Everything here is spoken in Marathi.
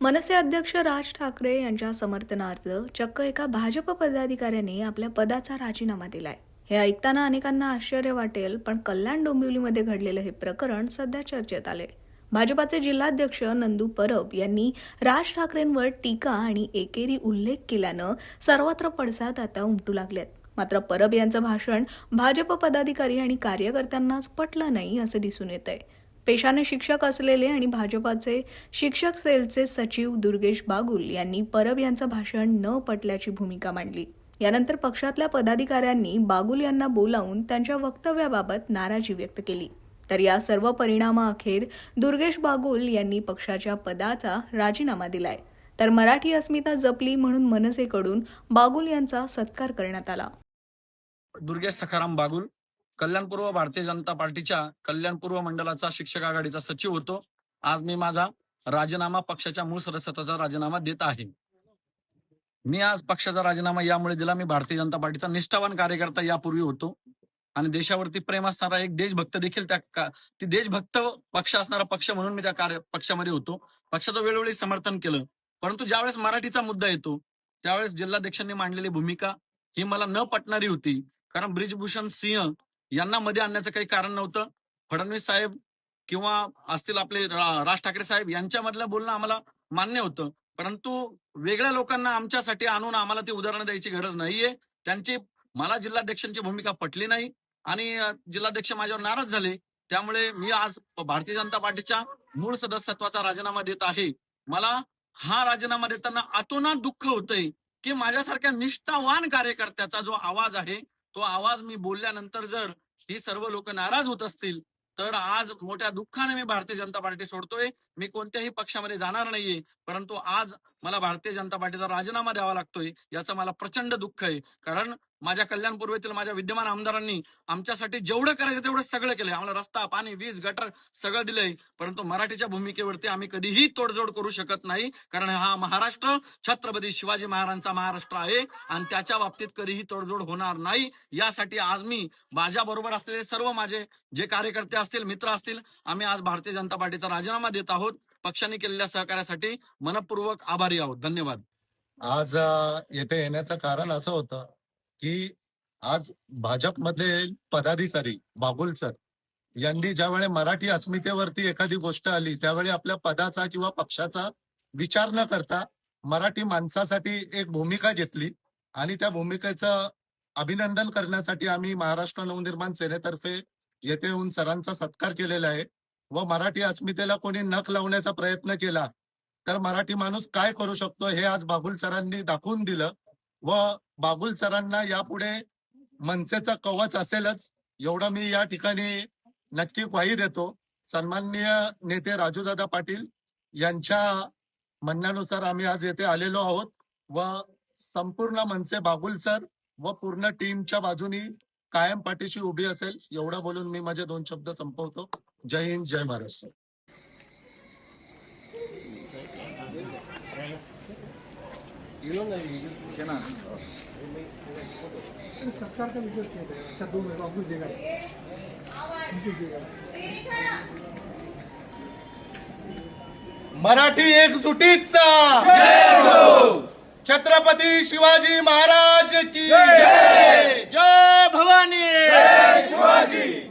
मनसे अध्यक्ष राज ठाकरे यांच्या समर्थनार्थ चक्क एका भाजप पदाधिकाऱ्याने आपल्या पदाचा राजीनामा दिलाय. हे ऐकताना अनेकांना आश्चर्य वाटेल, पण कल्याण डोंबिवलीमध्ये घडलेलं हे प्रकरण सध्या चर्चेत आले. भाजपाचे जिल्हाध्यक्ष नंदू परब यांनी राज ठाकरेंवर टीका आणि एकेरी उल्लेख केल्यानं सर्वत्र पडसाद आता उमटू लागलेत. मात्र परब यांचं भाषण भाजप पदाधिकारी आणि कार्यकर्त्यांनाच पटलं नाही असं दिसून येतंय. पेशाने शिक्षक असलेले आणि भाजपाचे शिक्षक सेलचे सचिव दुर्गेश बागुल यांनी परब यांचं भाषण न पटल्याची भूमिका मांडली. यानंतर पक्षातल्या पदाधिकाऱ्यांनी बागुल यांना बोलावून त्यांच्या वक्तव्याबाबत नाराजी व्यक्त केली. तर या सर्व परिणामाअखेर दुर्गेश बागुल यांनी पक्षाच्या पदाचा राजीनामा दिलाय. तर मराठी अस्मिता जपली म्हणून मनसेकडून बागुल यांचा सत्कार करण्यात आला. दुर्गेश सखाराम बागुल, कल्याण पूर्व भारतीय जनता पार्टीच्या कल्याण पूर्व मंडळाचा शिक्षक आघाडीचा सचिव होतो. आज मी माझा राजीनामा, पक्षाच्या मूळ सदस्यत्वाचा राजीनामा देत आहे. मी आज पक्षाचा राजीनामा यामुळे दिला, मी भारतीय जनता पार्टीचा निष्ठावान कार्यकर्ता यापूर्वी होतो आणि देशावरती प्रेम असणारा एक देशभक्त देखील ती देशभक्त पक्ष असणारा पक्ष म्हणून मी त्या पक्षामध्ये होतो. पक्षाचं वेळोवेळी समर्थन केलं, परंतु ज्यावेळेस मराठीचा मुद्दा येतो त्यावेळेस जिल्हाध्यक्षांनी मांडलेली भूमिका ही मला न पटणारी होती. कारण ब्रिजभूषण सिंह यांना मध्ये आणण्याचं काही कारण नव्हतं. फडणवीस साहेब किंवा असतील आपले राज ठाकरे साहेब यांच्यामधलं बोलणं आम्हाला मान्य होतं, परंतु वेगळ्या लोकांना आमच्यासाठी आणून आम्हाला ती उदाहरणं द्यायची गरज नाहीये. मला जिल्हाध्यक्षांची भूमिका पटली नाही आणि जिल्हाध्यक्ष माझ्यावर नाराज झाले. त्यामुळे मी आज भारतीय जनता पार्टीच्या मूळ सदस्यत्वाचा राजीनामा देत आहे. मला हा राजीनामा देताना अतोनात दुःख होतंय की माझ्यासारख्या निष्ठावान कार्यकर्त्याचा जो आवाज आहे तो आवाज मी बोलल्यानंतर जर ही सर्व लोक नाराज होत असतील तर आज मोठ्या दुःखाने मी भारतीय जनता पार्टी सोडतोय. मी कोणत्याही पक्षामध्ये जाणार नाहीये, परंतु आज मला भारतीय जनता पार्टीचा राजीनामा द्यावा लागतोय याचं मला प्रचंड दुःख आहे. कारण माझ्या कल्याण पूर्वेतील माझ्या विद्यमान आमदारांनी आमच्यासाठी जेवढं करायचं तेवढं सगळं केलंय. आम्हाला रस्ता, पाणी, वीज, गटर सगळं दिलंय, परंतु मराठीच्या भूमिकेवरती आम्ही कधीही तोडजोड करू शकत नाही. कारण हा महाराष्ट्र छत्रपती शिवाजी महाराजांचा महाराष्ट्र आहे आणि त्याच्या बाबतीत कधीही तोडजोड होणार नाही. यासाठी आज मी माझ्या बरोबर असलेले सर्व माझे जे कार्यकर्ते असतील, मित्र असतील, आम्ही आज भारतीय जनता पार्टीचा राजीनामा देत आहोत. पक्षाने केलेल्या सहकार्यासाठी मनपूर्वक आभारी आहोत. धन्यवाद. आज येथे येण्याचं कारण असं होतं की आज भाजपमध्ये पदाधिकारी बागुल सर यांनी ज्यावेळी मराठी अस्मितेवरती एखादी गोष्ट आली त्यावेळी आपल्या पदाचा किंवा पक्षाचा विचार न करता मराठी माणसासाठी एक भूमिका घेतली आणि त्या भूमिकेचं अभिनंदन करण्यासाठी आम्ही महाराष्ट्र नवनिर्माण सेनेतर्फे येथे येऊन सरांचा सत्कार केलेला आहे. व मराठी अस्मितेला कोणी नख लावण्याचा प्रयत्न केला तर मराठी माणूस काय करू शकतो हे आज बागुल सरांनी दाखवून दिलं. व बागुल सरांना यापुढे मनसेचा कवच असेलच एवढं मी या ठिकाणी नक्की ग्वाही देतो. सन्माननीय नेते राजूदादा पाटील यांच्या म्हणण्यानुसार आम्ही आज येथे आलेलो आहोत व संपूर्ण मनसे बागुल सर व पूर्ण टीमच्या बाजूनी कायम पाठीशी उभी असेल एवढं बोलून मी माझे 2 शब्द संपवतो. जय हिंद, जय महाराष्ट्र. मराठी एकजुटीचा छत्रपती शिवाजी महाराज की जय भवानी, जय शिवाजी.